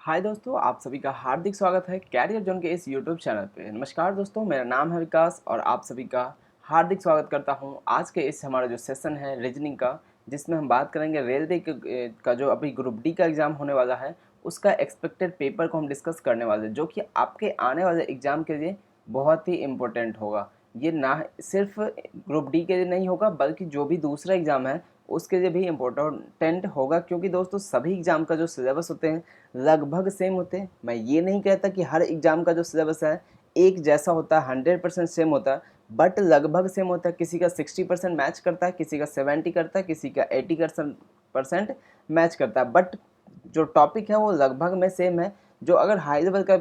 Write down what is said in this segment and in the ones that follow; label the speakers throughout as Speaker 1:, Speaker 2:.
Speaker 1: हाय दोस्तों, आप सभी का हार्दिक स्वागत है कैरियर जोन के इस यूट्यूब चैनल पे। नमस्कार दोस्तों, मेरा नाम है विकास और आप सभी का हार्दिक स्वागत करता हूं आज के इस हमारा जो सेशन है रीजनिंग का, जिसमें हम बात करेंगे रेलवे का जो अभी ग्रुप डी का एग्ज़ाम होने वाला है, उसका एक्सपेक्टेड पेपर को हम डिस्कस करने वाले हैं, जो कि आपके आने वाले एग्ज़ाम के लिए बहुत ही इम्पोर्टेंट होगा। ये ना सिर्फ ग्रुप डी के लिए नहीं होगा, बल्कि जो भी दूसरा एग्ज़ाम है उसके लिए भी इम्पोर्टेंट होगा, क्योंकि दोस्तों सभी एग्ज़ाम का जो सिलेबस होते हैं लगभग सेम होते हैं। मैं ये नहीं कहता कि हर एग्ज़ाम का जो सिलेबस है एक जैसा होता है, 100% सेम होता है, बट लगभग सेम होता है। किसी का 60% मैच करता है, किसी का 70 करता है, किसी का 80% मैच करता है, बट जो टॉपिक है वो लगभग में सेम है। जो अगर हाई लेवल का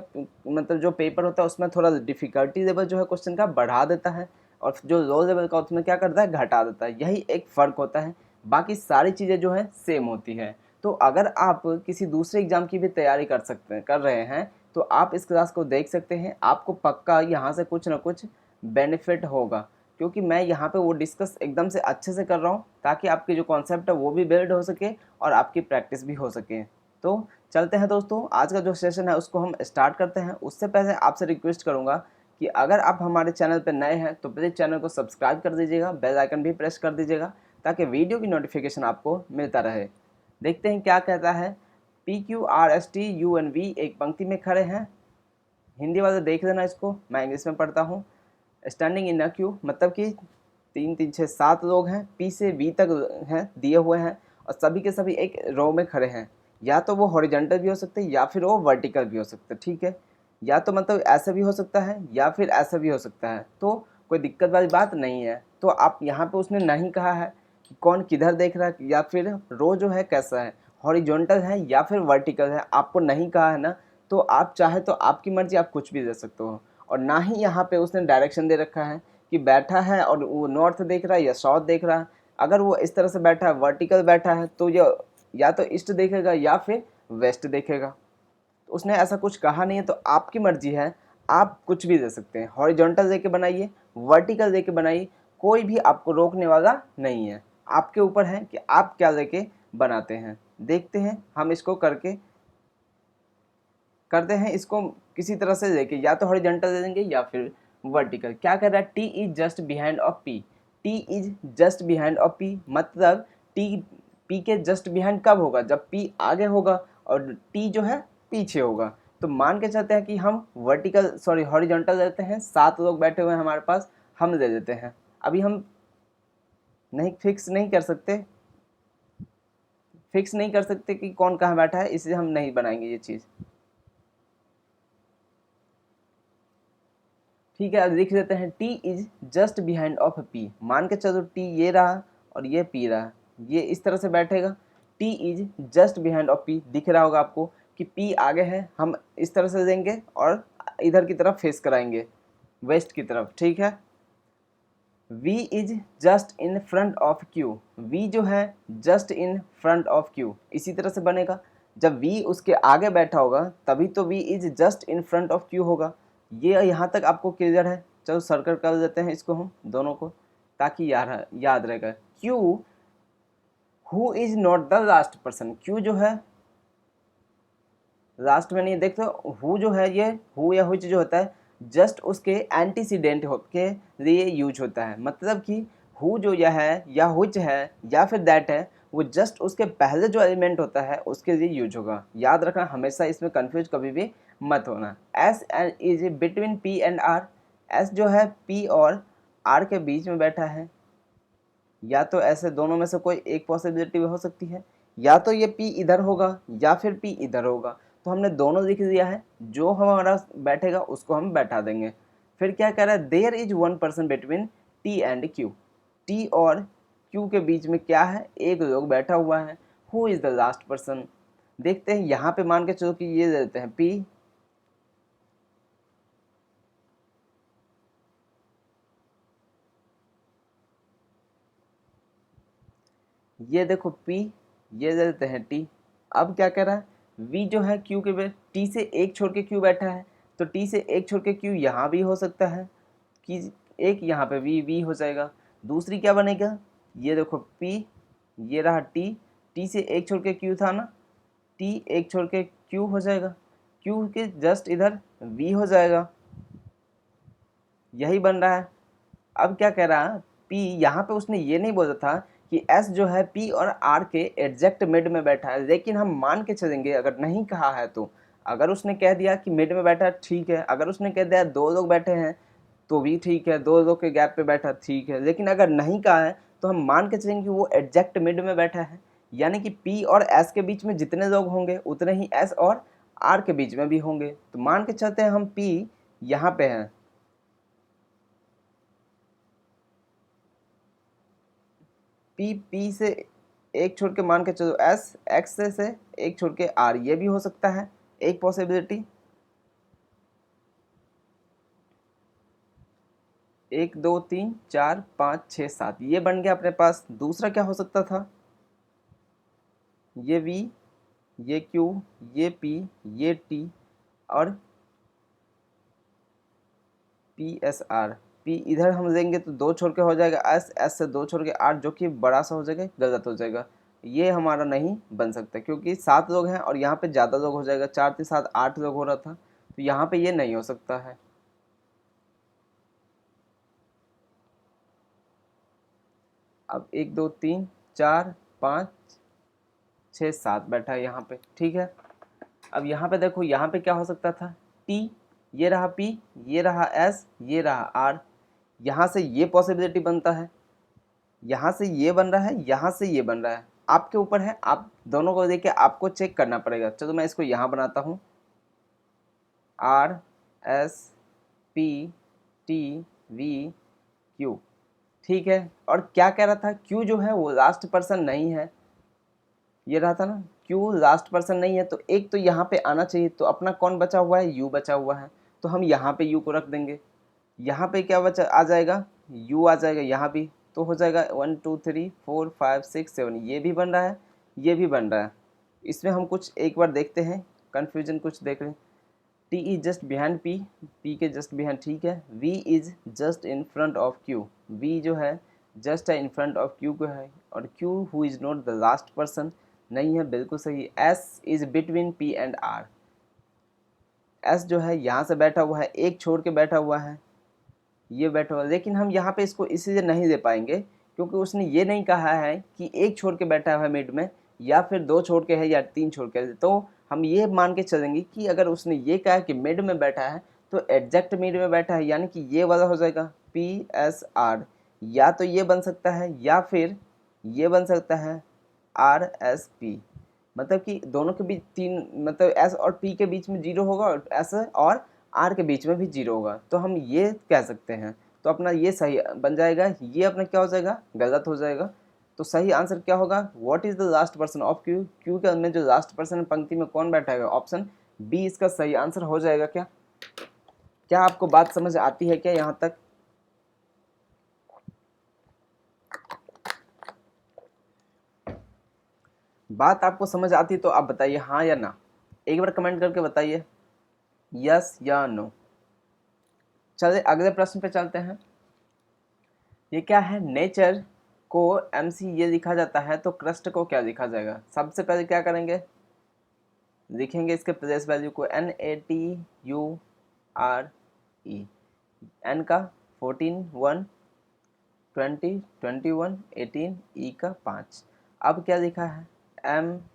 Speaker 1: मतलब जो पेपर होता है उसमें थोड़ा डिफ़िकल्टी लेवल जो है क्वेश्चन का बढ़ा देता है, और जो लो लेवल का उसमें क्या करता है, घटा देता है। यही एक फ़र्क होता है, बाकी सारी चीज़ें जो हैं सेम होती हैं। तो अगर आप किसी दूसरे एग्ज़ाम की भी तैयारी कर रहे हैं, तो आप इस क्लास को देख सकते हैं। आपको पक्का यहाँ से कुछ ना कुछ बेनिफिट होगा, क्योंकि मैं यहाँ पे वो डिस्कस एकदम से अच्छे से कर रहा हूँ, ताकि आपके जो कॉन्सेप्ट है वो भी बिल्ड हो सके और आपकी प्रैक्टिस भी हो सके। तो चलते हैं दोस्तों, आज का जो सेशन है उसको हम स्टार्ट करते हैं। उससे पहले आपसे रिक्वेस्ट करूँगा कि अगर आप हमारे चैनल पर नए हैं तो प्लीज़ चैनल को सब्सक्राइब कर दीजिएगा, बेल आइकन भी प्रेस कर दीजिएगा, ताकि वीडियो की नोटिफिकेशन आपको मिलता रहे। देखते हैं क्या कहता है। PQRSTUNV एक पंक्ति में खड़े हैं। हिंदी वाले देख लेना इसको, मैं इंग्लिश में पढ़ता हूँ। स्टैंडिंग इन अ क्यू मतलब कि 3 3 6 7 लोग हैं, P से V तक हैं दिए हुए हैं, और सभी के सभी एक रो में खड़े हैं। या तो वो हॉरिजॉन्टल भी हो सकते हैं या फिर वो वर्टिकल भी हो सकते हैं, ठीक है। या तो मतलब ऐसा भी हो सकता है या फिर ऐसा भी हो सकता है, तो कोई दिक्कत वाली बात नहीं है। तो आप यहाँ पे उसने नहीं कहा है कि कौन किधर देख रहा है या फिर रो जो है कैसा है, हॉरिजॉन्टल है या फिर वर्टिकल है, आपको नहीं कहा है ना। तो आप चाहे तो आपकी मर्जी, आप कुछ भी दे सकते हो। और ना ही यहाँ पे उसने डायरेक्शन दे रखा है कि बैठा है और वो नॉर्थ देख रहा है या साउथ देख रहा है। अगर वो इस तरह से बैठा है, वर्टिकल बैठा है, तो ये या तो ईस्ट देखेगा या फिर वेस्ट देखेगा। तो उसने ऐसा कुछ कहा नहीं है, तो आपकी मर्जी है, आप कुछ भी दे सकते हैं। हॉरिजॉन्टल दे के बनाइए, वर्टिकल दे के बनाइए, कोई भी आपको रोकने वाला नहीं है। आपके ऊपर है कि आप क्या लेके बनाते हैं। देखते हैं हम इसको करते हैं इसको किसी तरह से लेके, या तो हॉरिजॉन्टल दे देंगे या फिर वर्टिकल। क्या कर रहा है, T is just behind of P. T is just behind of P मतलब टी पी के जस्ट बिहाइंड कब होगा, जब पी आगे होगा और टी जो है पीछे होगा। तो मान के चलते हैं कि हम हॉरिजॉन्टल देते हैं, 7 लोग बैठे हुए हैं हमारे पास, हम दे देते हैं। अभी हम नहीं फिक्स नहीं कर सकते कि कौन कहाँ बैठा है, इसलिए हम नहीं बनाएंगे ये चीज़। ठीक है, अब लिख देते हैं T is just behind of P. मान के चलो टी ये रहा और ये पी रहा, ये इस तरह से बैठेगा। T is just behind of P, दिख रहा होगा आपको कि पी आगे है, हम इस तरह से देंगे और इधर की तरफ फेस कराएंगे, वेस्ट की तरफ, ठीक है। V is just in front of Q। V जो है just in front of Q, इसी तरह से बनेगा। जब V उसके आगे बैठा होगा तभी तो V is just in front of Q होगा। ये यहाँ तक आपको क्लियर है। चलो सर्कल कर देते हैं इसको हम दोनों को, ताकि याद रहेगा। Q who is not the last person. Q जो है लास्ट में नहीं, देखते हु जो है, ये हु या हुच जो होता है जस्ट उसके एंटीसीडेंट के लिए यूज होता है। मतलब कि हु जो यह है या हुच है या फिर दैट है, वो जस्ट उसके पहले जो एलिमेंट होता है उसके लिए यूज होगा। याद रखना हमेशा, इसमें कंफ्यूज कभी भी मत होना। S and is between P and R. S जो है पी और आर के बीच में बैठा है। या तो ऐसे दोनों में से कोई एक पॉसिबिलिटी हो सकती है, या तो ये P इधर होगा या फिर P इधर होगा। तो हमने दोनों लिख दिया है, जो हमारा बैठेगा उसको हम बैठा देंगे। फिर क्या कह रहा है, there is 1 person between T and Q। T और Q के बीच में क्या है, एक लोग बैठा हुआ है। Who is the last person. देखते हैं यहाँ पे, मान के चलो कि ये दे देते हैं P, ये देखो P, ये दे देते हैं T। अब क्या कह रहा है, V जो है Q के T से एक छोड़ के Q बैठा है, तो T से एक छोड़ के Q यहाँ भी हो सकता है कि एक यहाँ पे V हो जाएगा। दूसरी क्या बनेगा, ये देखो P, ये रहा T, T से एक छोड़ के Q था ना, T एक छोड़ के Q हो जाएगा, Q के जस्ट इधर V हो जाएगा, यही बन रहा है। अब क्या कह रहा है, P यहाँ पे उसने ये नहीं बोला था कि S जो है P और R के एग्जैक्ट मिड में बैठा है, लेकिन हम मान के चलेंगे अगर नहीं कहा है तो। अगर उसने कह दिया कि मिड में बैठा है ठीक है, अगर उसने कह दिया दो लोग बैठे हैं तो भी ठीक है, दो लोग के गैप पे बैठा ठीक है, लेकिन अगर नहीं कहा है तो हम मान के चलेंगे कि वो एग्जैक्ट मिड में बैठा है, यानी कि P और S के बीच में जितने लोग होंगे उतने ही S और R के बीच में भी होंगे। तो मान के चलते हैं हम P यहाँ पे हैं, P से एक छोड़ के मान के चलो S, X से एक छोड़ के R, ये भी हो सकता है एक पॉसिबिलिटी। एक दो तीन चार पाँच छः सात, ये बन गया अपने पास। दूसरा क्या हो सकता था, ये V, ये Q, ये P, ये T और PSR। P इधर हम लेंगे तो दो छोड़ के हो जाएगा S, S से दो छोड़ के R, जो कि बड़ा सा हो जाएगा, गलत हो जाएगा, ये हमारा नहीं बन सकता क्योंकि 7 लोग हैं और यहाँ पे ज़्यादा लोग हो जाएगा, 4 से 7 8 लोग हो रहा था, तो यहाँ पे ये नहीं हो सकता है। अब एक दो तीन चार पाँच छः सात बैठा है यहाँ पे, ठीक है। अब यहाँ पे देखो, यहाँ पे क्या हो सकता था, T, ये रहा P, ये रहा S, ये रहा R, यहाँ से ये पॉसिबिलिटी बनता है, यहाँ से ये बन रहा है, यहाँ से ये बन रहा है, आपके ऊपर है, आप दोनों को देख के आपको चेक करना पड़ेगा। चलो मैं इसको यहाँ बनाता हूँ, R S P T V Q, ठीक है। और क्या कह रहा था, Q जो है वो लास्ट पर्सन नहीं है, ये रहा था ना, Q लास्ट पर्सन नहीं है, तो एक तो यहाँ पे आना चाहिए, तो अपना कौन बचा हुआ है, U बचा हुआ है, तो हम यहाँ पे U को रख देंगे। यहाँ पे क्या बचा आ जाएगा, U आ जाएगा यहाँ भी, तो हो जाएगा 1 2 3 4 5 6 7, ये भी बन रहा है, ये भी बन रहा है। इसमें हम कुछ एक बार देखते हैं, कन्फ्यूजन कुछ देख लें। T is just behind P, P के जस्ट बिहाइंड, ठीक है। V is just in front of Q, V जो है जस्ट है इन फ्रंट ऑफ Q को है, और Q who is not the last person, नहीं है, बिल्कुल सही। S is between P and R, S जो है यहाँ से बैठा हुआ है, एक छोड़ के बैठा हुआ है, ये बैठा हुआ, लेकिन हम यहाँ पे इसको इसीलिए नहीं दे पाएंगे क्योंकि उसने ये नहीं कहा है कि एक छोड़ के बैठा हुआ है मिड में, या फिर दो छोड़ के है या तीन छोड़ के है। तो हम ये मान के चलेंगे कि अगर उसने ये कहा कि मिड में बैठा है तो एग्जैक्ट मिड में बैठा है, यानी कि ये वाला हो जाएगा PSR, या तो ये बन सकता है या फिर ये बन सकता है RSP, मतलब कि दोनों के बीच तीन, मतलब S और P के बीच में जीरो होगा और S और R के बीच में भी जीरो होगा, तो हम ये कह सकते हैं। तो अपना ये सही बन जाएगा, ये अपना क्या हो जाएगा, गलत हो जाएगा। तो सही आंसर क्या होगा, what is the last person of Q, Q के अंदर जो लास्ट पर्सन पंक्ति में कौन बैठा है, ऑप्शन बी इसका सही आंसर हो जाएगा। क्या क्या आपको बात समझ आती है क्या यहाँ तक? बात आपको समझ आती है तो आप बताइए हाँ या ना, एक बार कमेंट करके बताइए यस या नो। चलिए अगले प्रश्न पे चलते हैं। ये क्या है, नेचर को MC ये लिखा जाता है तो क्रस्ट को क्या लिखा जाएगा? सबसे पहले क्या करेंगे, लिखेंगे इसके प्लेस वैल्यू को NATURE, N का 14 1 20 21 18, E का 5। अब क्या लिखा है, MCQYMK,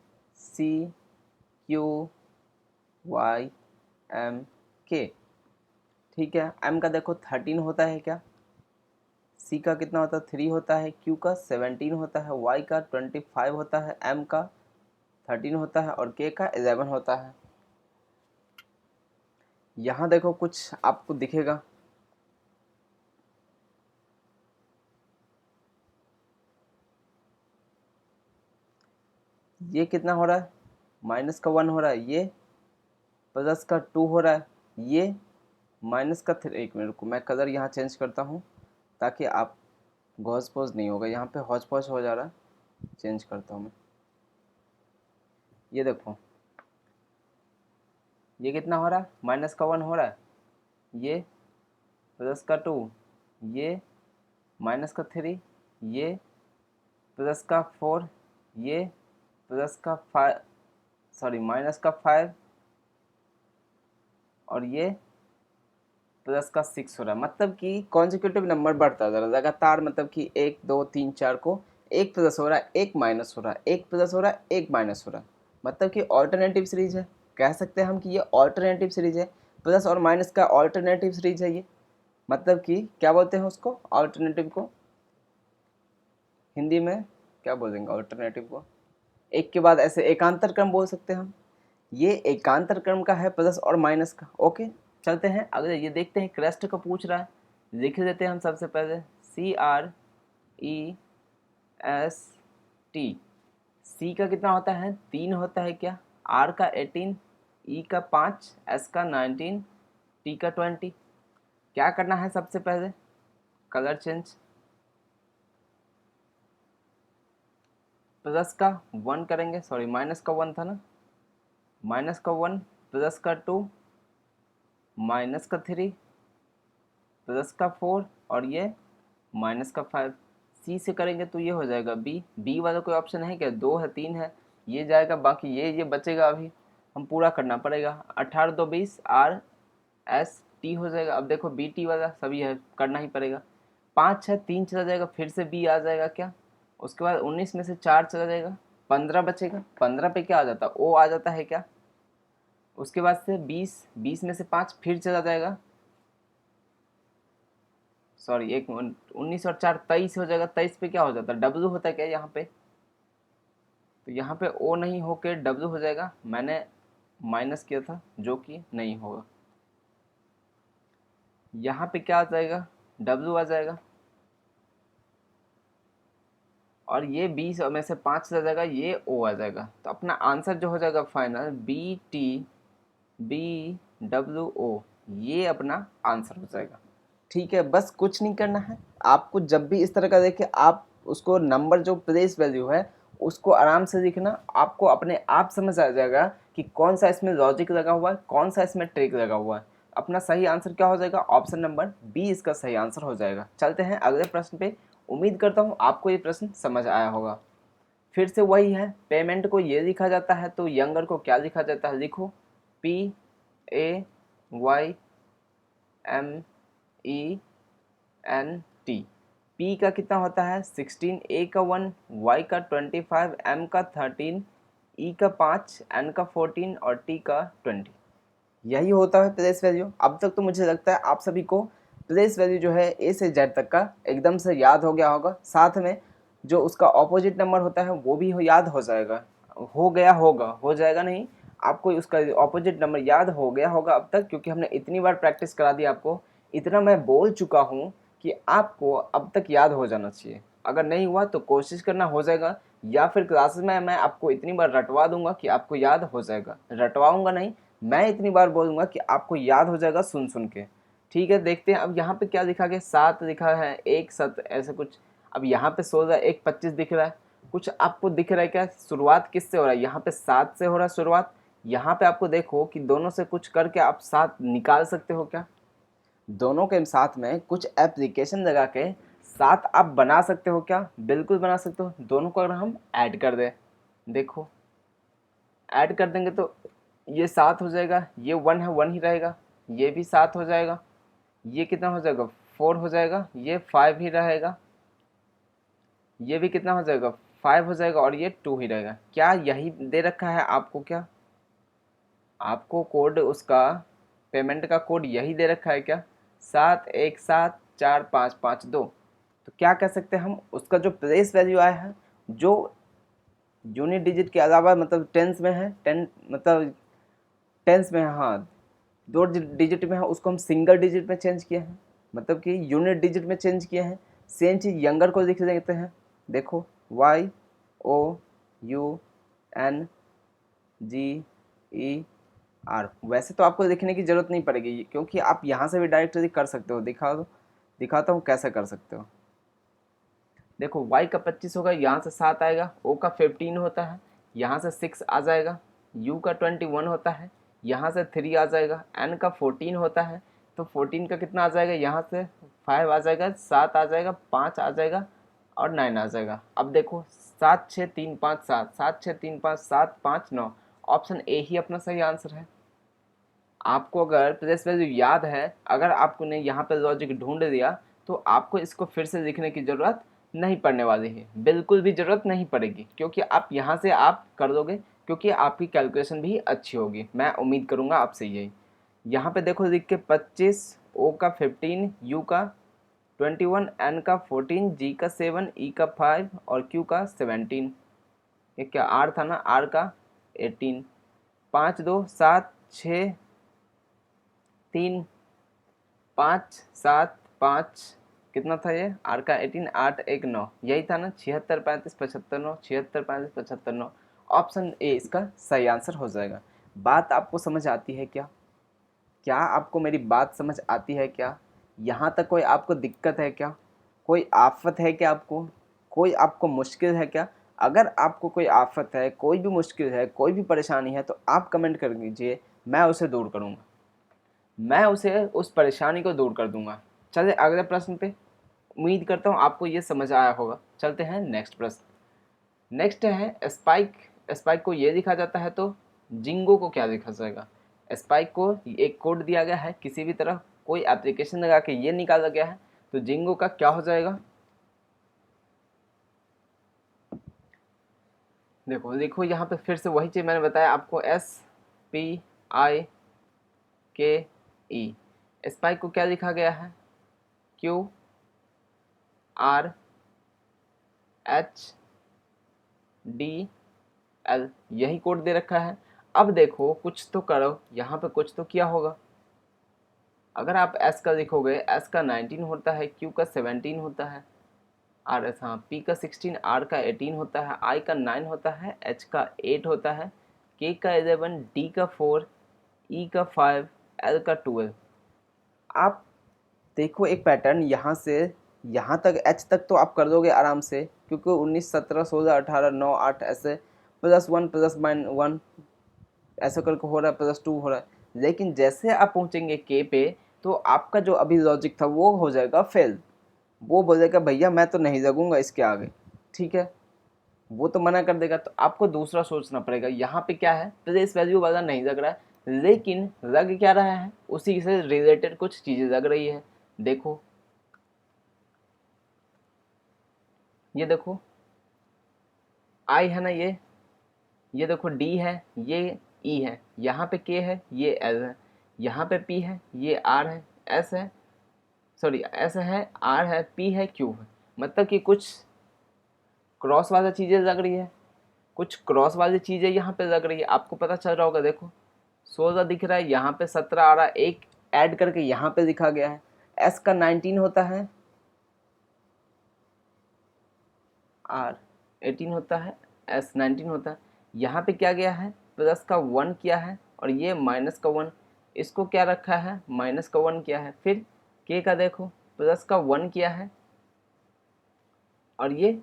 Speaker 1: ठीक है। M का देखो 13 होता है क्या, C का कितना होता है 3 होता है, Q का 17 होता है, Y का 25 होता है, M का 13 होता है और K का 11 होता है। यहाँ देखो कुछ आपको दिखेगा, ये कितना हो रहा है, -1 हो रहा है, ये +2 हो रहा है, ये -3। एक मिनट को मैं कलर यहाँ चेंज करता हूँ ताकि आप गॉज पॉज नहीं होगा, यहाँ पे हौज पौज हो जा रहा है, चेंज करता हूँ मैं। ये देखो ये कितना हो रहा है, -1 हो रहा है, ये +2, ये -3, ये +4, ये +5, सॉरी -5, और ये प्लस का 6 हो रहा है, मतलब कि कॉन्जिक्यूटिव नंबर बढ़ता जा रहा है लगातार, मतलब कि 1 2 3 4 को एक प्लस हो रहा है, एक माइनस हो रहा है, एक प्लस हो रहा है, एक माइनस हो रहा है, मतलब कि ऑल्टरनेटिव सीरीज है। कह सकते हैं हम कि ये ऑल्टरनेटिव सीरीज है, प्लस और माइनस का ऑल्टरनेटिव सीरीज है ये। मतलब कि क्या बोलते हैं उसको, ऑल्टरनेटिव को हिंदी में क्या बोलेंगे ऑल्टरनेटिव को, एक के बाद ऐसे एकांतर क्रम बोल सकते हैं हम। ये एकांतर क्रम का है, प्लस और माइनस का। ओके, चलते हैं अगले, ये देखते हैं क्रेस्ट का पूछ रहा है, लिख देते हैं हम सबसे पहले CREST। सी का कितना होता है, 3 होता है क्या, आर का 18, ई का 5, एस का 19, टी का 20। क्या करना है सबसे पहले, कलर चेंज, प्लस का 1 करेंगे, सॉरी माइनस का 1 था ना, माइनस का 1, प्लस का 2, माइनस का 3, प्लस का 4, और ये माइनस का 5। सी से करेंगे तो ये हो जाएगा बी। बी वाला कोई ऑप्शन है क्या, 2 है 3 है, ये जाएगा, बाकी ये बचेगा, अभी हम पूरा करना पड़ेगा। 18 2 20 आर एस टी हो जाएगा। अब देखो बी टी वाला सभी है, करना ही पड़ेगा। 5 6 3 चला जाएगा, फिर से बी आ जाएगा क्या, उसके बाद 19 में से 4 चला जाएगा, 15 बचेगा। 15 पे क्या आ जाता, ओ आ जाता है क्या, उसके बाद से 20, 20 में से 5 फिर चला जाएगा, सॉरी एक 19 और 4 23 हो जाएगा। 23 पे क्या हो जाता है, डब्लू होता है क्या यहाँ पे, तो यहाँ पे ओ नहीं होके डब्लू हो जाएगा, मैंने माइनस किया था जो कि नहीं होगा। यहाँ पे क्या आ जाएगा, डब्लू आ जाएगा, और ये 20 में से 5 आ जाएगा, ये ओ आ जाएगा। तो अपना आंसर जो हो जाएगा फाइनल BTBWO, ये अपना आंसर हो जाएगा। ठीक है, बस कुछ नहीं करना है आपको। जब भी इस तरह का देखे आप उसको नंबर जो प्लेस वैल्यू है उसको आराम से लिखना, आपको अपने आप समझ आ जाएगा कि कौन सा इसमें लॉजिक लगा हुआ है, कौन सा इसमें ट्रिक लगा हुआ है। अपना सही आंसर क्या हो जाएगा, ऑप्शन नंबर बी इसका सही आंसर हो जाएगा। चलते हैं अगले प्रश्न पे। उम्मीद करता हूँ आपको ये प्रश्न समझ आया होगा। फिर से वही है, पेमेंट को ये लिखा जाता है तो यंगर को क्या लिखा जाता है, लिखो PAYMENT। पी का कितना होता है 16, ए का 1, वाई का 25, एम का 13, ई का 5, एन का 14 और टी का 20। यही होता है प्लेस वैल्यू। अब तक तो मुझे लगता है आप सभी को प्लेस वैल्यू जो है ए से जेड तक का एकदम से याद हो गया होगा, साथ में जो उसका ऑपोजिट नंबर होता है वो भी याद हो जाएगा, हो गया होगा, हो जाएगा नहीं, आपको उसका ऑपोजिट नंबर याद हो गया होगा अब तक, क्योंकि हमने इतनी बार प्रैक्टिस करा दी आपको, इतना मैं बोल चुका हूँ कि आपको अब तक याद हो जाना चाहिए। अगर नहीं हुआ तो कोशिश करना हो जाएगा, या फिर क्लासेस में मैं आपको इतनी बार रटवा दूंगा कि आपको याद हो जाएगा। रटवाऊंगा नहीं, मैं इतनी बार बोलूँगा कि आपको याद हो जाएगा सुन सुन के। ठीक है, देखते हैं अब यहाँ पे क्या लिखा गया, 7 लिखा है, 1 7 ऐसा कुछ। अब यहाँ पे 16 1 25 दिख रहा है, कुछ आपको दिख रहा है क्या, शुरुआत किससे हो रहा है, यहाँ पे 7 से हो रहा है शुरुआत। यहाँ पे आपको देखो कि दोनों से कुछ करके आप 7 निकाल सकते हो क्या, दोनों के साथ में कुछ एप्लीकेशन लगा के 7 आप बना सकते हो क्या, बिल्कुल बना सकते हो। दोनों को अगर हम ऐड कर दें, देखो ऐड कर देंगे तो ये 7 हो जाएगा, ये 1 है 1 ही रहेगा, ये भी 7 हो जाएगा, ये कितना हो जाएगा 4 हो जाएगा, ये 5 ही रहेगा, ये भी कितना हो जाएगा 5 हो जाएगा, और ये 2 ही रहेगा। क्या यही दे रखा है आपको, क्या आपको कोड उसका पेमेंट का कोड यही दे रखा है क्या, 7 1 7 4 5 5 2। तो क्या कह सकते हैं हम, उसका जो प्लेस वैल्यू आया है, जो यूनिट डिजिट के अलावा मतलब टेंस में है, टेन मतलब टेंस में है, हाँ 2 डिजिट में है, उसको हम सिंगल डिजिट में चेंज किए हैं, मतलब कि यूनिट डिजिट में चेंज किए हैं। सेम चीज़ यंगर को लिख देते हैं, देखो YOUNGER। वैसे तो आपको लिखने की ज़रूरत नहीं पड़ेगी, क्योंकि आप यहाँ से भी डायरेक्टली कर सकते हो। दिखाता हूँ कैसे कर सकते हो। देखो y का 25 होगा, यहाँ से 7 आएगा, o का 15 होता है, यहाँ से 6 आ जाएगा, u का 21 होता है, यहाँ से 3 आ जाएगा, n का 14 होता है, तो 14 का कितना आ जाएगा, यहाँ से 5 आ जाएगा, 7 आ जाएगा, 5 आ जाएगा और 9 आ जाएगा। अब देखो 7 6 3 5 7, 7 6 3 5 7 5 9, ऑप्शन ए ही अपना सही आंसर है। आपको अगर प्लेस वैल्यू याद है, अगर आपको ने यहाँ पे लॉजिक ढूंढ दिया, तो आपको इसको फिर से लिखने की ज़रूरत नहीं पड़ने वाली है, बिल्कुल भी ज़रूरत नहीं पड़ेगी, क्योंकि आप यहाँ से आप कर दोगे, क्योंकि आपकी कैलकुलेशन भी अच्छी होगी, मैं उम्मीद करूँगा आपसे यही। यहाँ पे देखो लिख के 25, ओ का 15, यू का 21, एन का 14, जी का 7, ई का 5 और क्यू का 17। ये क्या आर था ना, आर का 18। 5 2 7 6 3 5 7 5, कितना था ये, आर का 18, 8 1 9, यही था ना, 76 35 75 9, 76 35 75 9। ऑप्शन ए इसका सही आंसर हो जाएगा। बात आपको समझ आती है क्या? क्या आपको मेरी बात समझ आती है क्या? यहाँ तक कोई आपको दिक्कत है क्या? कोई आफत है क्या आपको? कोई आपको मुश्किल है क्या? अगर आपको कोई आफत है, कोई भी मुश्किल है, कोई भी परेशानी है, तो आप कमेंट कर दीजिए, मैं उसे दूर करूँगा, मैं उसे उस परेशानी को दूर कर दूंगा। चलिए अगले प्रश्न पे, उम्मीद करता हूँ आपको ये समझ आया होगा। चलते हैं नेक्स्ट प्रश्न। नेक्स्ट है स्पाइक। स्पाइक को ये लिखा जाता है तो जिंगो को क्या लिखा जाएगा? स्पाइक को एक कोड दिया गया है, किसी भी तरह कोई एप्लीकेशन लगा के ये निकाला गया है, तो जिंगो का क्या हो जाएगा? देखो देखो यहाँ पे फिर से वही चीज़ मैंने बताया आपको, SPIKE। स्पाइक को क्या लिखा गया है? QRHDL, यही कोड दे रखा है। अब देखो कुछ तो करो, यहाँ पे कुछ तो किया होगा। अगर आप S का लिखोगे, S का 19 होता है, Q का 17 होता है, R हाँ P का 16, R का 18 होता है, I का 9 होता है, H का 8 होता है, K का 11, D का 4, E का 5, L का 12। आप देखो एक पैटर्न, यहाँ से यहाँ तक एच तक तो आप कर दोगे आराम से, क्योंकि 19 17 16 18 9 8 ऐसे +1 +1 ऐसा करके हो रहा है, +2 हो रहा है। लेकिन जैसे आप पहुँचेंगे के पे, तो आपका जो अभी लॉजिक था वो हो जाएगा फेल। वो बोलेगा भैया मैं तो नहीं लगूंगा इसके आगे, ठीक है, वो तो मना कर देगा। तो आपको दूसरा सोचना पड़ेगा। यहाँ पे क्या है, प्लेस वैल्यू वाला नहीं लग रहा है, लेकिन लग क्या रहा है, उसी से रिलेटेड कुछ चीज़ें लग रही है। देखो ये देखो आई है ना, ये देखो डी है, ये ई है, यहाँ पे के है, ये एल है, यहाँ पे पी है, ये आर है, एस है, सॉरी एस है, आर है, पी है, क्यू है। मतलब कि कुछ क्रॉस वाला चीज़ें लग रही है, कुछ क्रॉस वाली चीज़ें यहाँ पे लग रही है, आपको पता चल रहा होगा। देखो 16 दिख रहा है, यहाँ पे 17 आ रहा है, एक ऐड करके यहाँ पे लिखा गया है। एस का 19 होता है, आर 18 होता है, एस 19 होता है। यहाँ पे क्या गया है, प्लस का 1 किया है, और ये माइनस का 1, इसको क्या रखा है, माइनस का 1 किया है। फिर के का देखो, प्लस का 1 किया है, और ये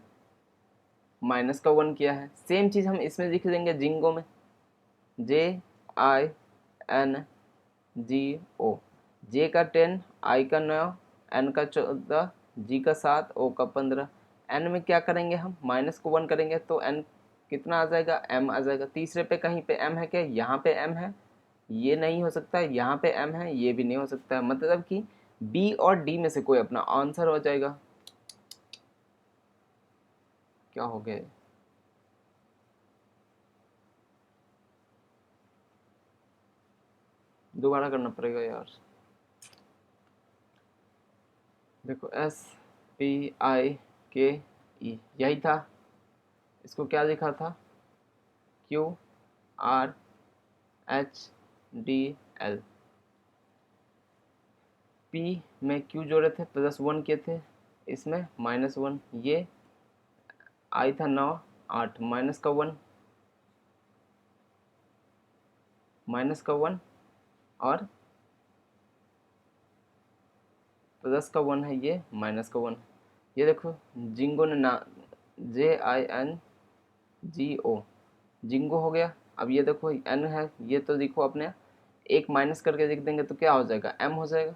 Speaker 1: माइनस का 1 किया है। सेम चीज़ हम इसमें लिख देंगे जिंगो में, JINGO। जे का 10, आई का 9, एन का 14, जी का 7, ओ का 15। एन में क्या करेंगे हम, माइनस को 1 करेंगे तो एन कितना आ जाएगा, एम आ जाएगा। तीसरे पे कहीं पे एम है क्या, यहाँ पे एम है, ये नहीं हो सकता है, यहाँ पे एम है, ये भी नहीं हो सकता है। मतलब कि बी और डी में से कोई अपना आंसर हो जाएगा। क्या हो गया, दोबारा करना पड़ेगा यार। देखो SPIKE यही था, इसको क्या लिखा था, QRHDL। P में Q जोड़े थे, +1 किए थे, इसमें -1, ये आई था 9 8, माइनस का 1 और प्लस का 1 है, ये -1। ये देखो जिंगो ने ना, JINGO, जिंगो हो गया। अब ये देखो एन है, ये तो देखो अपने एक माइनस करके लिख देंगे तो क्या हो जाएगा, एम हो जाएगा।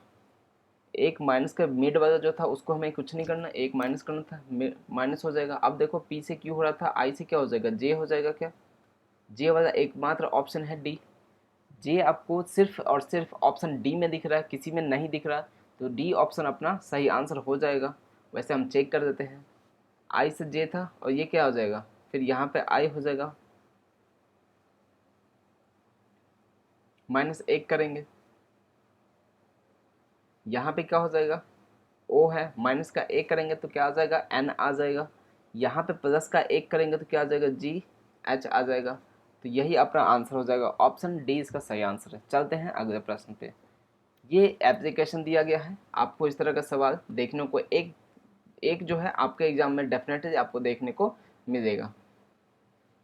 Speaker 1: एक माइनस का मिड वाला जो था उसको हमें कुछ नहीं करना, एक माइनस करना था, माइनस हो जाएगा। अब देखो पी से क्यू हो रहा था, आई से क्या हो जाएगा, जे हो जाएगा। क्या जे वाला एकमात्र ऑप्शन है डी, जे आपको सिर्फ और सिर्फ ऑप्शन डी में दिख रहा है, किसी में नहीं दिख रहा, तो डी ऑप्शन अपना सही आंसर हो जाएगा। वैसे हम चेक कर देते हैं। आई से जे था और ये क्या हो जाएगा, फिर यहाँ पे आई हो जाएगा, -1 करेंगे, यहाँ पे क्या हो जाएगा, ओ है, माइनस का 1 करेंगे तो क्या आ जाएगा, एन आ जाएगा। यहाँ पे प्लस का 1 करेंगे तो क्या आ जाएगा, जी एच आ जाएगा। तो यही अपना आंसर हो जाएगा, ऑप्शन डी इसका सही आंसर है। चलते हैं अगले प्रश्न पे। ये एप्लीकेशन दिया गया है, आपको इस तरह का सवाल देखने को एक एक जो है आपके एग्जाम में डेफिनेटली आपको देखने को मिलेगा।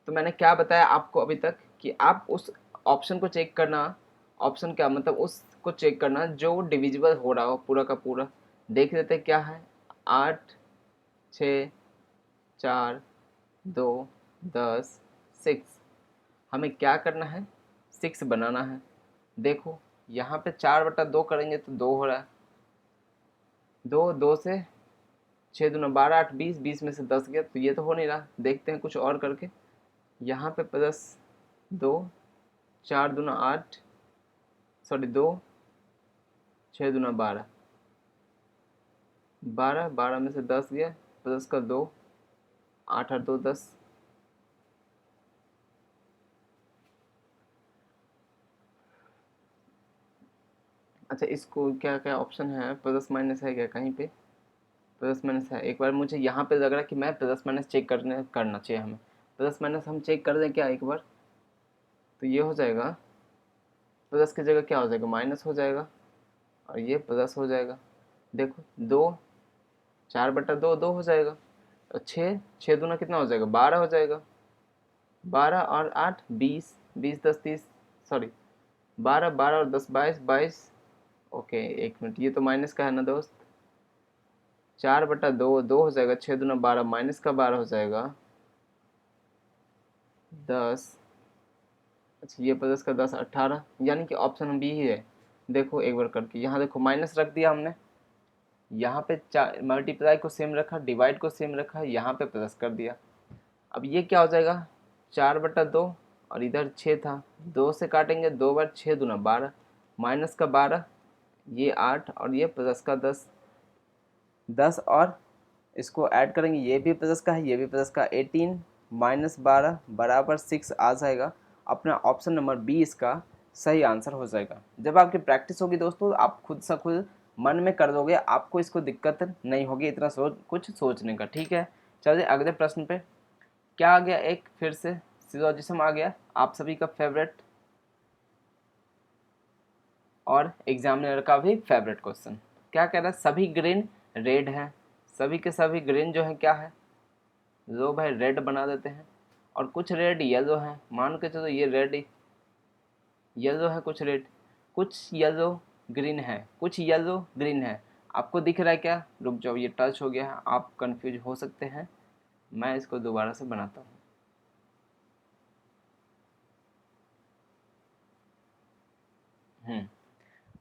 Speaker 1: तो मैंने क्या बताया आपको अभी तक कि आप उस ऑप्शन को चेक करना, ऑप्शन क्या मतलब उसको चेक करना जो डिविजिबल हो रहा हो पूरा का पूरा। देख लेते क्या है, 8, 6, 4, 2, 10, 6। हमें क्या करना है, 6 बनाना है। देखो यहाँ पे 4/2 करेंगे तो 2 हो रहा है, 2 से 6 दूना 12, 8 20, 20 में से 10 गया, तो ये तो हो नहीं रहा। देखते हैं कुछ और करके, यहाँ पे +2, 4 दूना 8, सॉरी 2, 6 दूना 12, 12, 12 में से 10 गया, प्लस का 2, 8 और 2 10। अच्छा इसको क्या क्या ऑप्शन है, प्लस माइनस है क्या कहीं पे, प्लस माइनस है। एक बार मुझे यहाँ पे लग रहा है कि मैं प्लस माइनस चेक करना चाहिए हमें। प्लस माइनस हम चेक कर दें क्या एक बार, तो ये हो जाएगा, प्लस की जगह क्या हो जाएगा, माइनस हो जाएगा, और ये प्लस हो जाएगा। देखो 2, 4/2 2 हो जाएगा, और 6, 6 दूना कितना हो जाएगा, 12 हो जाएगा। 12 और 8 20, 20 10 30, सॉरी 12, 12 और 10 22, 22। ओके एक मिनट, ये तो माइनस का है ना दोस्त। 4/2 2 हो जाएगा, 6 दूना 12, माइनस का 12 हो जाएगा, 10। अच्छा ये प्लस का 10 18, यानी कि ऑप्शन बी ही है। देखो एक बार करके, यहाँ देखो माइनस रख दिया हमने, यहाँ पे मल्टीप्लाई को सेम रखा, डिवाइड को सेम रखा, यहाँ पे प्लस कर दिया। अब ये क्या हो जाएगा, 4/2, और इधर 6 था, 2 से काटेंगे, 2 बार 6 दूना 12, माइनस का 12, ये 8, और ये प्लस का 10, 10 और इसको ऐड करेंगे, ये भी प्लस का है, ये भी प्लस का, 18 -12 बराबर 6 आ जाएगा। अपना ऑप्शन नंबर बी इसका सही आंसर हो जाएगा। जब आपकी प्रैक्टिस होगी दोस्तों, आप खुद से खुद मन में कर दोगे, आपको इसको दिक्कत नहीं होगी इतना कुछ सोचने का। ठीक है, चलिए अगले प्रश्न पे। क्या आ गया, एक फिर से सिलोजिज्म आ गया, आप सभी का फेवरेट और एग्जामिनर का भी फेवरेट क्वेश्चन। क्या कह रहा है, सभी ग्रीन रेड हैं, सभी के सभी ग्रीन जो है क्या है, लो भाई रेड बना देते हैं, और कुछ रेड येलो है, मान के चलो ये रेड येलो है, कुछ रेड, कुछ येलो ग्रीन है, कुछ येलो ग्रीन है। आपको दिख रहा है क्या, रुक जाओ ये टच हो गया है, आप कंफ्यूज हो सकते हैं, मैं इसको दोबारा से बनाता हूँ।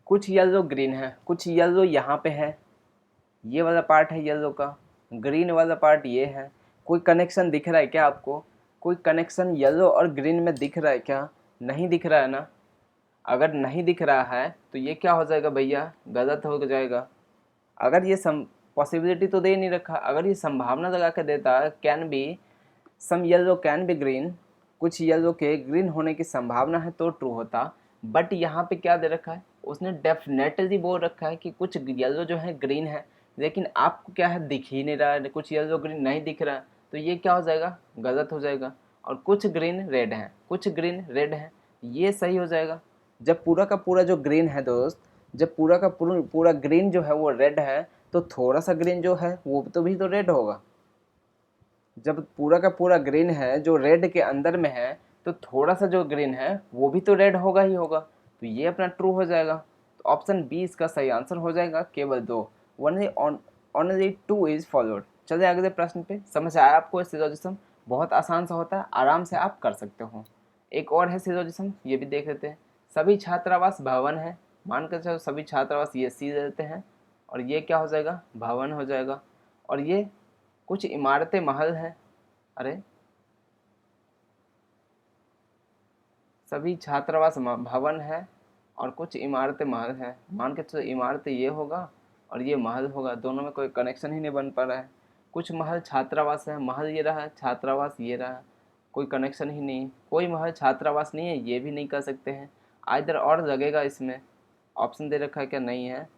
Speaker 1: कुछ येलो ग्रीन है, कुछ येलो यहाँ पे है, ये वाला पार्ट है येलो का, ग्रीन वाला पार्ट ये है। कोई कनेक्शन दिख रहा है क्या आपको, कोई कनेक्शन येलो और ग्रीन में दिख रहा है क्या, नहीं दिख रहा है ना। अगर नहीं दिख रहा है तो ये क्या हो जाएगा भैया, गलत हो जाएगा। अगर ये पॉसिबिलिटी तो दे नहीं रखा, अगर ये संभावना लगा के देता can be some yellow can be green, कुछ येलो के ग्रीन होने की संभावना है, तो ट्रू होता। बट यहाँ पे क्या दे रखा है, उसने डेफिनेटली बोल रखा है कि कुछ येलो जो है ग्रीन है, लेकिन आपको क्या है दिख ही नहीं रहा है, कुछ येलो ग्रीन नहीं दिख रहा, तो ये क्या हो जाएगा, गलत हो जाएगा। और कुछ ग्रीन रेड है, कुछ ग्रीन रेड है, ये सही हो जाएगा। जब पूरा का पूरा जो ग्रीन है दोस्त, जब पूरा का पूरा ग्रीन जो है वो रेड है, तो थोड़ा सा ग्रीन जो है वो तो भी तो रेड होगा। जब पूरा का पूरा ग्रीन है जो रेड के अंदर में है, तो थोड़ा सा जो ग्रीन है वो भी तो रेड होगा ही होगा, तो ये अपना ट्रू हो जाएगा। तो ऑप्शन बी इसका सही आंसर हो जाएगा, केवल दो, ओनली टू इज फॉलोड। चलिए अगले प्रश्न पे। समझ आया आपको सिलोजिज्म, बहुत आसान सा होता है, आराम से आप कर सकते हो। एक और है सिलोजिज्म, ये भी देख लेते हैं। सभी छात्रावास भवन है, मान कर चलो सभी छात्रावास ये सी देते हैं, और ये क्या हो जाएगा, भवन हो जाएगा। और ये कुछ इमारतें महल हैं, अरे सभी छात्रावास भवन है और कुछ इमारतें महल हैं। मान के चलो इमारतें ये होगा और ये महल होगा, दोनों में कोई कनेक्शन ही नहीं बन पा रहा है। कुछ महल छात्रावास है, महल ये रहा, छात्रावास ये रहा, कोई कनेक्शन ही नहीं। कोई महल छात्रावास नहीं है, ये भी नहीं कर सकते हैं। आइदर और लगेगा इसमें, ऑप्शन दे रखा है क्या? नहीं है।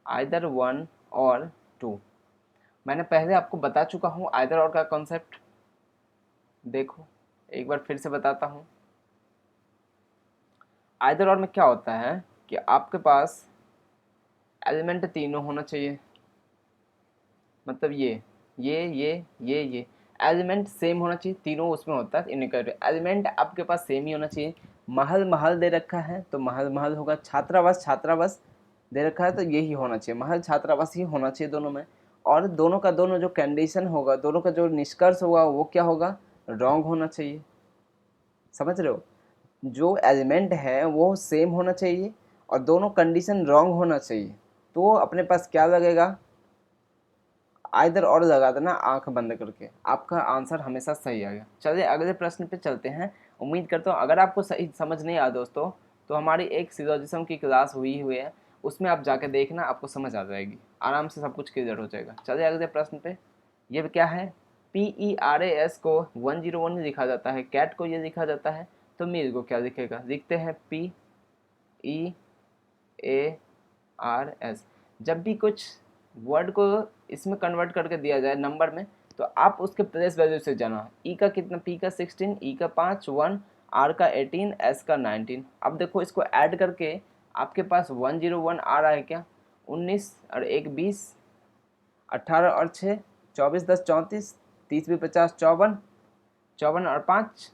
Speaker 1: आइदर 1 और 2। मैंने पहले आपको बता चुका हूँ आइदर और का कॉन्सेप्ट। देखो एक बार फिर से बताता हूँ। आइदर और में क्या होता है कि आपके पास एलिमेंट तीनों होना चाहिए। मतलब ये एलिमेंट सेम होना चाहिए, तीनों उसमें होता है इनका एलिमेंट आपके पास सेम ही होना चाहिए। महल महल दे रखा है तो महल महल होगा, छात्रावास छात्रावास दे रखा है तो यही होना चाहिए, महल छात्रावास ही होना चाहिए दोनों में। और दोनों का दोनों जो कंडीशन होगा, दोनों का जो निष्कर्ष होगा वो क्या होगा? रॉन्ग होना चाहिए। समझ रहे हो? जो एलिमेंट है वो सेम होना चाहिए और दोनों कंडीशन रॉन्ग होना चाहिए। तो अपने पास क्या लगेगा? आइदर और लगा देना आंख बंद करके, आपका आंसर हमेशा सही आएगा। चलिए अगले प्रश्न पे चलते हैं। उम्मीद करता हूँ अगर आपको सही समझ नहीं आया दोस्तों, तो हमारी एक सिलोजिज्म की क्लास हुई है, उसमें आप जाके देखना, आपको समझ आ जाएगी, आराम से सब कुछ क्लियर हो जाएगा। चलिए अगले प्रश्न पे। ये क्या है? PERAS को 101 लिखा जाता है, कैट को ये लिखा जाता है, तो मील को क्या लिखेगा? लिखते हैं PEARS। जब भी कुछ वर्ड को इसमें कन्वर्ट करके दिया जाए नंबर में, तो आप उसके प्लेस वैल्यू से जाना। ई का कितना? पी का 16, ई का 5 1, आर का 18, एस का 19। अब देखो इसको ऐड करके आपके पास 101 आ रहा है क्या? 19 और 1 20, 18 और 6 24, 10 34, 30 भी 50 54, 54 और 5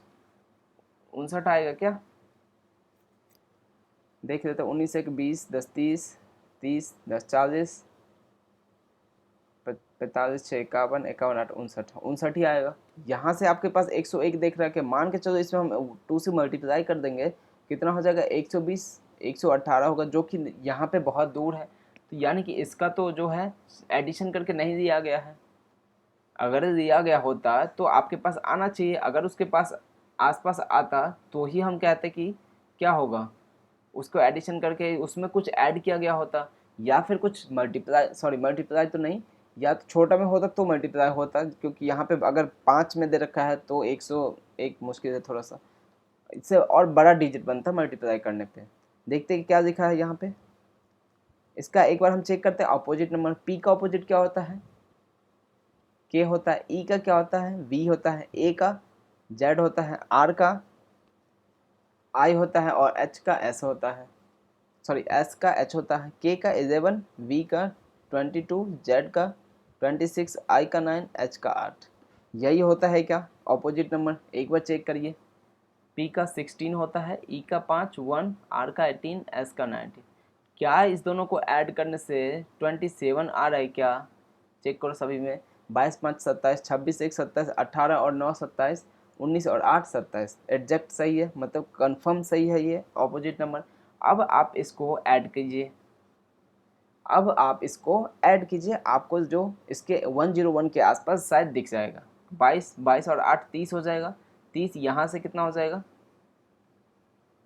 Speaker 1: 59 आएगा क्या? देख लेते हैं। 19 1 20, 10 30, 30 10 40, 45 6 51, 51 8 59, 59 ही आएगा। यहाँ से आपके पास 101 देख रहा है कि मान के चलो इसमें हम 2 से मल्टीप्लाई कर देंगे, कितना हो जाएगा? 120 118 होगा, जो कि यहाँ पे बहुत दूर है। तो यानी कि इसका तो जो है एडिशन करके नहीं दिया गया है। अगर दिया गया होता तो आपके पास आना चाहिए, अगर उसके पास आसपास आता तो ही हम कहते कि क्या होगा, उसको एडिशन करके उसमें कुछ ऐड किया गया होता, या फिर कुछ मल्टीप्लाई तो नहीं, या तो छोटा में होता तो मल्टीप्लाई होता, क्योंकि यहाँ पे अगर 5 में दे रखा है तो 101 मुश्किल है थोड़ा सा, इससे और बड़ा डिजिट बनता मल्टीप्लाई करने पे। देखते हैं कि क्या लिखा है यहाँ पे। इसका एक बार हम चेक करते हैं अपोजिट नंबर। पी का अपोजिट क्या होता है? के होता है। ई का क्या होता है? वी होता है। ए का जेड होता है। आर का आई होता है और एच का एस होता है, सॉरी एस का एच होता है। के का 11, वी का 22, जेड का 26, आई का 9, एच का 8। यही होता है क्या ऑपोजिट नंबर? एक बार चेक करिए। पी का 16 होता है, ई का 5 1, आर का 18, एस का 19। क्या इस दोनों को ऐड करने से 27 आ रहा है क्या? चेक करो सभी में। 22 5 27, 26 1 27, 18 और 9 27, 19 और 8 27। एग्जैक्ट सही है, मतलब कंफर्म सही है ये ऑपोजिट नंबर। अब आप इसको ऐड कीजिए, आपको जो इसके 101 के आसपास शायद दिख जाएगा। 22 22 और 8 30 हो जाएगा। 30 यहाँ से कितना हो जाएगा?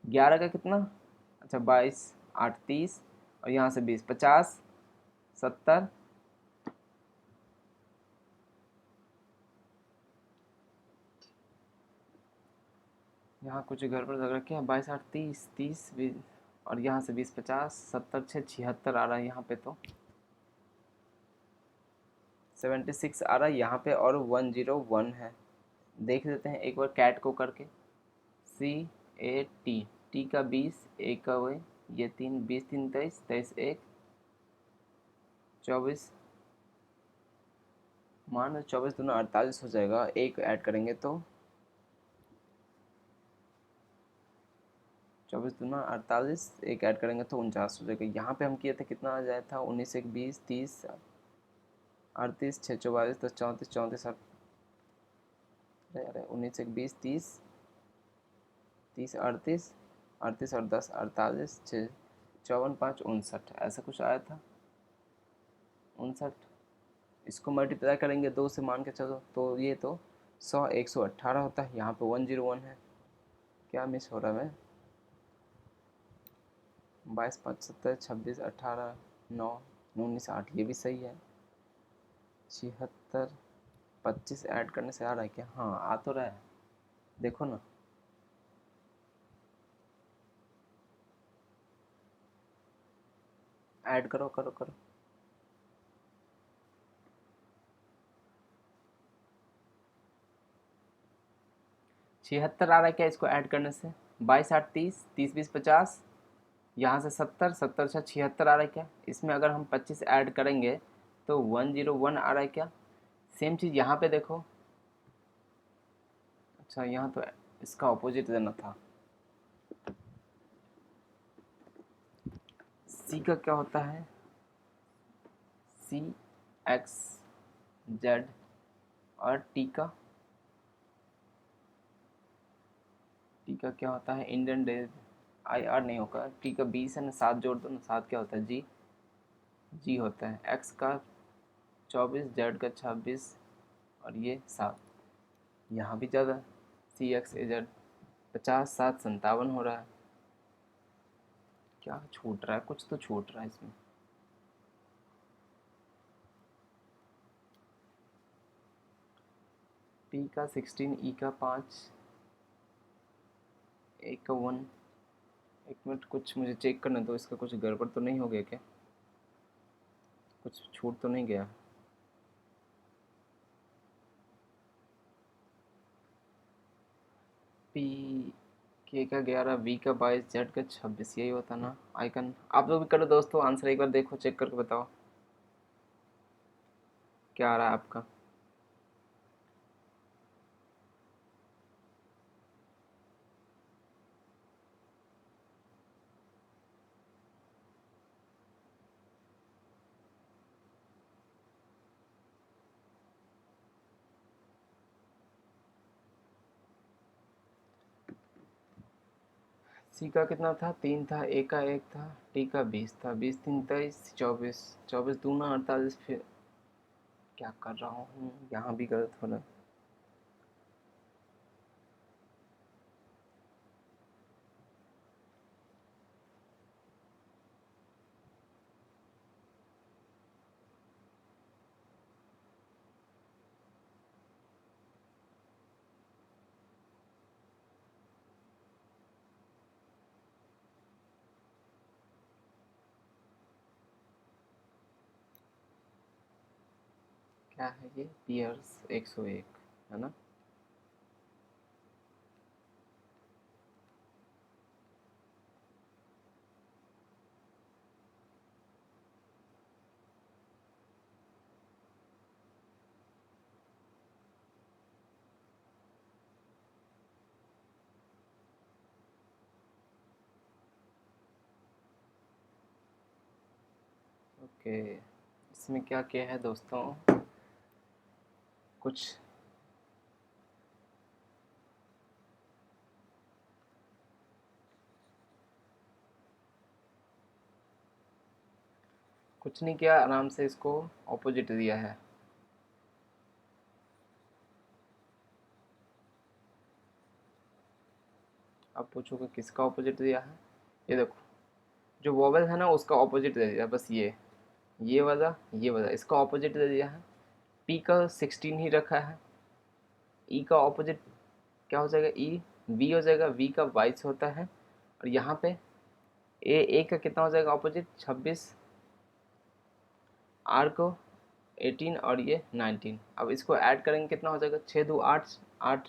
Speaker 1: 11 का कितना? अच्छा 22 8 30 और यहाँ से 20 50 70, यहाँ कुछ गड़बड़ लग रखी है। 22 8 30 30 20 और यहाँ से 20 50 70 6 76 आ रहा है यहाँ पे, तो 76 आ रहा है यहाँ पे और 101 है। देख लेते हैं एक बार कैट को करके। CAT, टी का 20, ए का वही, ये 3 20 3 23 23 1 24, मान लो 24 दूना 48 हो जाएगा, एक ऐड करेंगे तो 24 दूना 48, एक ऐड करेंगे तो 49 हो जाएगा। यहाँ पे हम किए थे कितना आ जाया था? 19 1 20 30 38 6 44 10 34 34 अरे 19 1 20 30 30 38 38 और 10 48 6 54 5 59, ऐसा कुछ आया था 59। इसको मल्टीप्लाई करेंगे 2 से, मान के चलो तो ये तो 100 118 होता है, यहाँ पे 101 है। क्या मिस हो रहा है? मैं 22 5 70 26 18 9 19 8, ये भी सही है। 76 25 ऐड करने से आ रहा है क्या? हाँ, आ तो रहा है, देखो ना। ऐड करो करो करो। 76 आ रहा है क्या इसको ऐड करने से? 22 8 30 30 20 50, यहाँ से 70 70 से 76 आ रहा है क्या? इसमें अगर हम 25 ऐड करेंगे तो 101 आ रहा है क्या? सेम चीज़ यहाँ पे देखो। अच्छा, यहाँ तो इसका ऑपोजिट देना था। सी का क्या होता है? सी एक्स जेड, और टी का क्या होता है? Indian day. आई आर नहीं होगा, टी का 20 है ना, 7 जोड़ दो ना, 7 क्या होता है? जी, जी होता है। एक्स का 24, जेड का 26, और ये 7। यहाँ भी ज़्यादा, सी एक्स ए जेड 50 7 57 हो रहा है। क्या छूट रहा है? कुछ तो छूट रहा है इसमें। पी का 16, ई का 5, ए का 1। एक मिनट, कुछ मुझे चेक करने दो, इसका कुछ गड़बड़ तो नहीं हो गया क्या? कुछ छूट तो नहीं गया? पी के का 11, वी का 22, जेड का 26, यही होता ना आइकन? आप लोग भी करो दोस्तों, आंसर एक बार देखो, चेक करके बताओ क्या आ रहा है आपका। सी का कितना था? 3 था, ए का 1 था, टी का 20 था, 20 3 23 24, 24 दूना 48। फिर क्या कर रहा हूँ? यहाँ भी गलत हो रहा है। क्या है ये? पियर्स 101 है ना? ओके, इसमें क्या किया है दोस्तों? कुछ कुछ नहीं किया, आराम से इसको ऑपोजिट दिया है। अब पूछोगे किसका ऑपोजिट दिया है? ये देखो, जो वोवेल है ना उसका ऑपोजिट दे दिया, बस ये वाला, ये वाला, इसका ऑपोजिट दे दिया है। पी का 16 ही रखा है। ई का ऑपोजिट क्या हो जाएगा? ई वी हो जाएगा, वी का 22 होता है। और यहाँ पे ए का कितना हो जाएगा ऑपोजिट? 26। आर को 18, और ये 19। अब इसको ऐड करेंगे, कितना हो जाएगा? 6 2 8, 8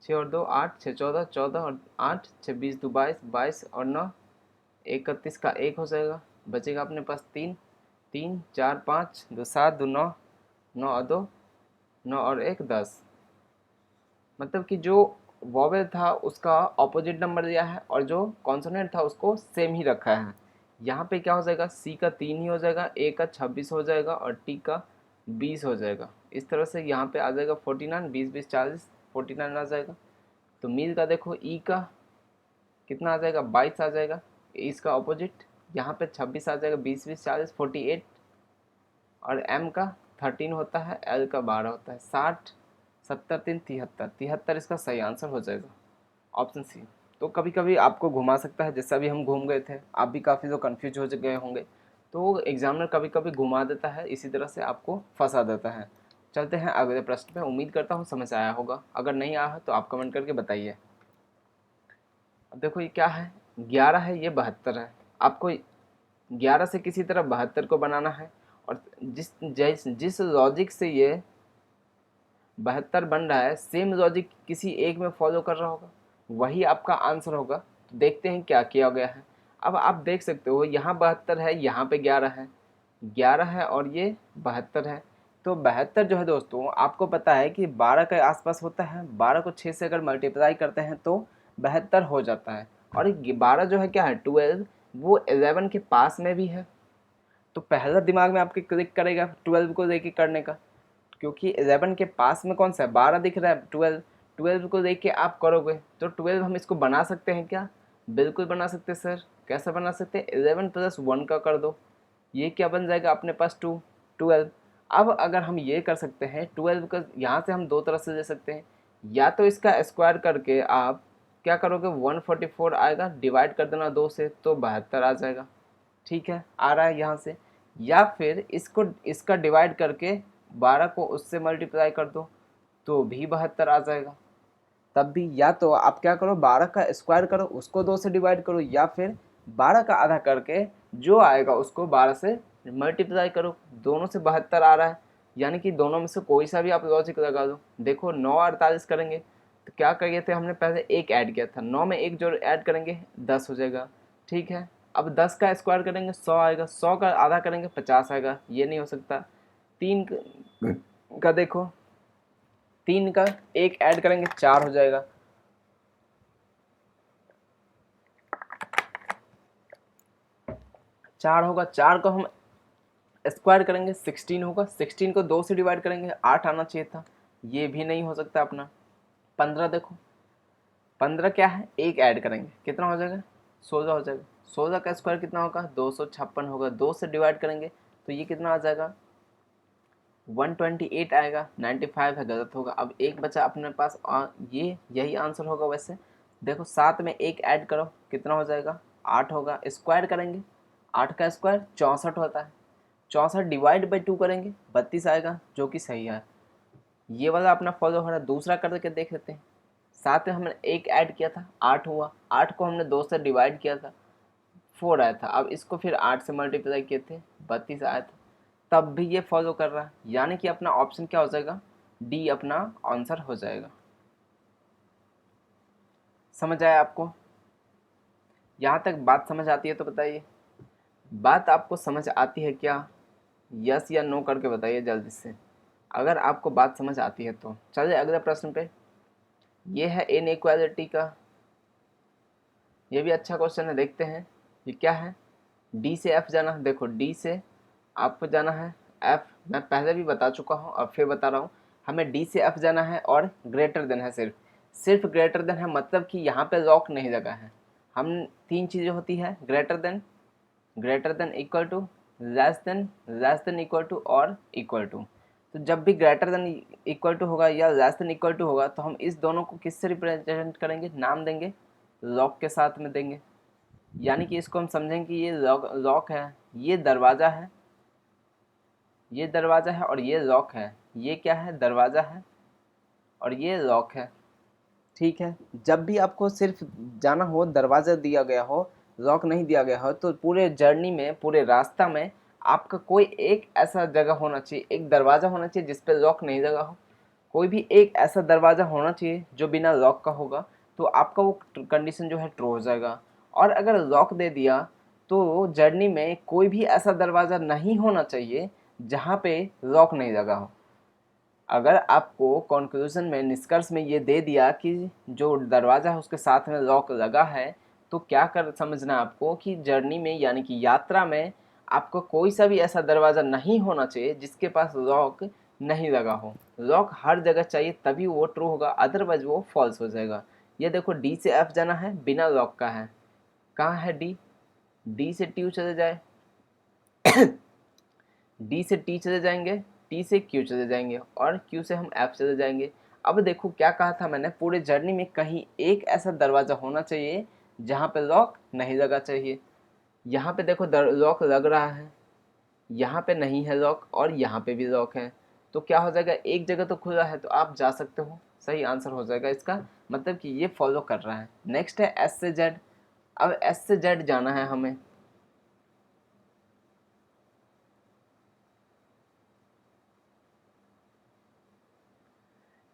Speaker 1: 6 और 2 8, 6 14, 14 और 8 26 2 22, 22 और 9 31 का 1 हो जाएगा। बचेगा अपने पास 3, 3 4 5 2 7 2 9, 9 और 2 9 और 1 10। मतलब कि जो वॉवेल था उसका ऑपोजिट नंबर दिया है, और जो कॉन्सोनेंट था उसको सेम ही रखा है। यहाँ पे क्या हो जाएगा? सी का 3 ही हो जाएगा, ए का 26 हो जाएगा, और टी का 20 हो जाएगा। इस तरह से यहाँ पे आ जाएगा 49, 20 20 40, 49 आ जाएगा। तो मील का देखो, ई का कितना आ जाएगा? 22 आ जाएगा, इसका ऑपोजिट। यहाँ पे 26 आ जाएगा, 20 20 40 48। और एम का 13 होता है, एल का 12 होता है, 60 70 3 73, 73 इसका सही आंसर हो जाएगा, ऑप्शन सी। तो कभी कभी आपको घुमा सकता है, जैसा भी हम घूम गए थे, आप भी काफ़ी जो कन्फ्यूज हो गए होंगे, तो एग्जामिनर कभी कभी घुमा देता है, इसी तरह से आपको फंसा देता है। चलते हैं अगले प्रश्न पे। उम्मीद करता हूँ समझ आया होगा, अगर नहीं आया है तो आप कमेंट करके बताइए। अब देखो ये क्या है, 11 है, ये 72 है। आपको 11 से किसी तरह 72 को बनाना है, और जिस लॉजिक से ये 72 बन रहा है, सेम लॉजिक किसी एक में फॉलो कर रहा होगा, वही आपका आंसर होगा। तो देखते हैं क्या किया गया है। अब आप देख सकते हो यहाँ 72 है, यहाँ पे 11 है, 11 है और ये 72 है। तो 72 जो है दोस्तों, आपको पता है कि 12 के आसपास होता है। 12 को 6 से अगर मल्टीप्लाई करते हैं तो 72 हो जाता है। और ये 12 जो है क्या है, 12, वो 11 के पास में भी है। तो पहला दिमाग में आपके क्लिक करेगा 12 को लेके करने का, क्योंकि 11 के पास में कौन सा है, 12 दिख रहा है। 12 को देख के आप करोगे तो 12 हम इसको बना सकते हैं क्या, बिल्कुल बना सकते हैं सर। कैसे बना सकते हैं, 11 + 1 का कर दो, ये क्या बन जाएगा अपने पास 2, 12। अब अगर हम ये कर सकते हैं 12 का, यहाँ से हम दो तरह से ले सकते हैं। या तो इसका स्क्वायर करके आप क्या करोगे, 144 आएगा, डिवाइड कर देना 2 से तो 72 आ जाएगा। ठीक है, आ रहा है यहाँ से। या फिर इसको इसका डिवाइड करके 12 को उससे मल्टीप्लाई कर दो तो भी 72 आ जाएगा। तब भी या तो आप क्या करो, 12 का स्क्वायर करो, उसको 2 से डिवाइड करो, या फिर 12 का आधा करके जो आएगा उसको 12 से मल्टीप्लाई करो, दोनों से 72 आ रहा है। यानी कि दोनों में से कोई सा भी आप लॉजिक लगा दो। देखो 9 48 करेंगे तो क्या किए थे हमने, पहले एक ऐड किया था, 9 में एक जो ऐड करेंगे 10 हो जाएगा। ठीक है, अब 10 का स्क्वायर करेंगे 100 आएगा, 100 का आधा करेंगे 50 आएगा, ये नहीं हो सकता। 3 का देखो, 3 का एक ऐड करेंगे 4 हो जाएगा। 4 होगा, 4 को हम स्क्वायर करेंगे 16 होगा, 16 को 2 से डिवाइड करेंगे 8 आना चाहिए था, ये भी नहीं हो सकता अपना। 15 देखो, 15 क्या है, एक ऐड करेंगे कितना हो जाएगा, 16 हो जाएगा। 16 का स्क्वायर कितना होगा, 256 होगा, 2 से डिवाइड करेंगे तो ये कितना आ जाएगा, 128 आएगा। 95 है, गलत होगा। अब एक बचा अपने पास, और ये यही आंसर होगा वैसे। देखो 7 में एक ऐड करो कितना हो जाएगा, 8 होगा। स्क्वायर करेंगे, 8 का स्क्वायर 64 होता है, 64 डिवाइड बाई 2 करेंगे 32 आएगा, जो कि सही है। ये वाला अपना फॉलो हो रहा है। दूसरा करके देख लेते हैं। 7 में हमने एक ऐड किया था 8 हुआ, 8 को हमने 2 से डिवाइड किया था 4 आया था। अब इसको फिर 8 से मल्टीप्लाई किए थे 32 आया था, तब भी ये फॉलो कर रहा है। यानी कि अपना ऑप्शन क्या हो जाएगा, डी अपना आंसर हो जाएगा। समझ आया आपको, यहाँ तक बात समझ आती है तो बताइए। बात आपको समझ आती है क्या, यस या नो करके बताइए जल्दी से, अगर आपको बात समझ आती है तो। चलिए अगले प्रश्न पे। ये है इनइक्वालिटी का, ये भी अच्छा क्वेश्चन है, देखते हैं ये क्या है। डी से एफ जाना है, देखो डी से आपको जाना है एफ, मैं पहले भी बता चुका हूँ और फिर बता रहा हूँ। हमें डी से एफ जाना है और ग्रेटर देन है, सिर्फ ग्रेटर देन है, मतलब कि यहाँ पे लॉक नहीं लगा है। हम तीन चीज़ें होती है, greater than, equal to, less than equal to और इक्वल टू। तो जब भी ग्रेटर देन इक्वल टू होगा या लेस देन इक्वल टू होगा तो हम इस दोनों को किससे रिप्रेजेंट करेंगे, नाम देंगे, लॉक के साथ में देंगे। यानी कि इसको हम समझेंगे कि ये लॉक है, ये दरवाज़ा है, ये दरवाज़ा है और ये लॉक है। ये क्या है, दरवाज़ा है और ये लॉक है। ठीक है, जब भी आपको सिर्फ जाना हो, दरवाज़ा दिया गया हो, लॉक नहीं दिया गया हो, तो पूरे जर्नी में, पूरे रास्ता में आपका कोई एक ऐसा जगह होना चाहिए, एक दरवाज़ा होना चाहिए जिस पे लॉक नहीं लगा हो। कोई भी एक ऐसा दरवाज़ा होना चाहिए जो बिना लॉक का होगा, तो आपका वो कंडीशन जो है ट्रू हो जाएगा। और अगर लॉक दे दिया तो जर्नी में कोई भी ऐसा दरवाज़ा नहीं होना चाहिए जहाँ पे लॉक नहीं लगा हो। अगर आपको कंक्लूजन में, निष्कर्ष में ये दे दिया कि जो दरवाज़ा है उसके साथ में लॉक लगा है, तो क्या कर समझना आपको कि जर्नी में यानी कि यात्रा में आपको कोई सा भी ऐसा दरवाज़ा नहीं होना चाहिए जिसके पास लॉक नहीं लगा हो। लॉक हर जगह चाहिए, तभी वो ट्रू होगा, अदरवाइज वो फॉल्स हो जाएगा। ये देखो डी से एफ जाना है, बिना लॉक का है। कहाँ है डी, डी से टी चले जाए, डी से टी चले जाएंगे, टी से क्यू चले जाएंगे और क्यू से हम एफ चले जाएंगे। अब देखो क्या कहा था मैंने, पूरे जर्नी में कहीं एक ऐसा दरवाज़ा होना चाहिए जहाँ पे लॉक नहीं लगा चाहिए। यहाँ पे देखो लॉक लग रहा है, यहाँ पे नहीं है लॉक और यहाँ पे भी लॉक है। तो क्या हो जाएगा, एक जगह तो खुला है तो आप जा सकते हो, सही आंसर हो जाएगा इसका। मतलब कि ये फॉलो कर रहा है। नेक्स्ट है एस से जेड। अब एस से जेड जाना है हमें।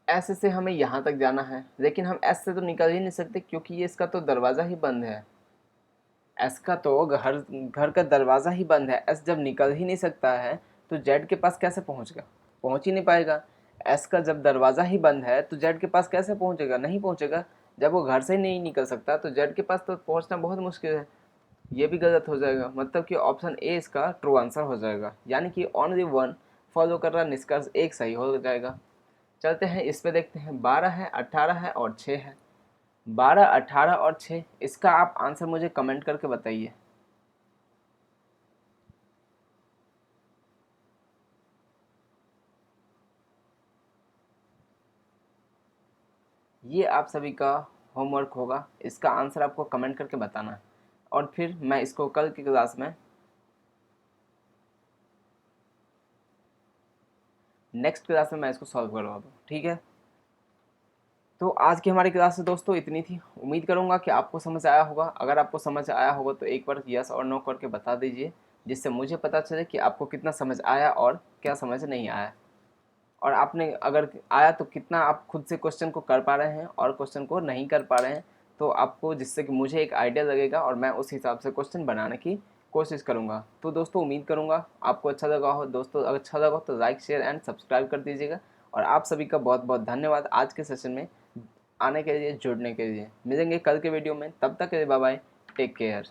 Speaker 1: एस से हमें यहाँ तक जाना है, लेकिन हम एस से तो निकल ही नहीं सकते क्योंकि ये इसका तो दरवाज़ा ही बंद है। एस का तो घर घर का दरवाज़ा ही बंद है। एस जब निकल ही नहीं सकता है तो जेड के पास कैसे पहुंचेगा? पहुंच ही नहीं पाएगा। एस का जब दरवाज़ा ही बंद है तो जेड के पास कैसे पहुंचेगा? नहीं पहुंचेगा। जब वो घर से ही नहीं निकल सकता तो जेड के पास तो पहुंचना बहुत मुश्किल है। ये भी गलत हो जाएगा, मतलब कि ऑप्शन ए इसका ट्रू आंसर हो जाएगा, यानी कि ओनली वन फॉलो कर रहा निष्कर्ष एक सही हो जाएगा। चलते हैं इस पे, देखते हैं 12 है, 18 है और 6 है। 12, 18 और 6, इसका आप आंसर मुझे कमेंट करके बताइए। ये आप सभी का होमवर्क होगा, इसका आंसर आपको कमेंट करके बताना है और फिर मैं इसको कल की क्लास में, नेक्स्ट क्लास में मैं इसको सॉल्व करवा दूँ, ठीक है। तो आज की हमारी क्लास से दोस्तों इतनी थी। उम्मीद करूंगा कि आपको समझ आया होगा। अगर आपको समझ आया होगा तो एक बार यस और नो करके बता दीजिए, जिससे मुझे पता चले कि आपको कितना समझ आया और क्या समझ नहीं आया। और आपने अगर आया तो कितना आप खुद से क्वेश्चन को कर पा रहे हैं और क्वेश्चन को नहीं कर पा रहे हैं, तो आपको, जिससे कि मुझे एक आइडिया लगेगा और मैं उस हिसाब से क्वेश्चन बनाने की कोशिश करूँगा। तो दोस्तों उम्मीद करूँगा आपको अच्छा लगा हो। दोस्तों अगर अच्छा लगा हो तो लाइक शेयर एंड सब्सक्राइब कर दीजिएगा। और आप सभी का बहुत बहुत धन्यवाद आज के सेशन में आने के लिए, जुड़ने के लिए। मिलेंगे कल के वीडियो में, तब तक के लिए बाय बाय, टेक केयर।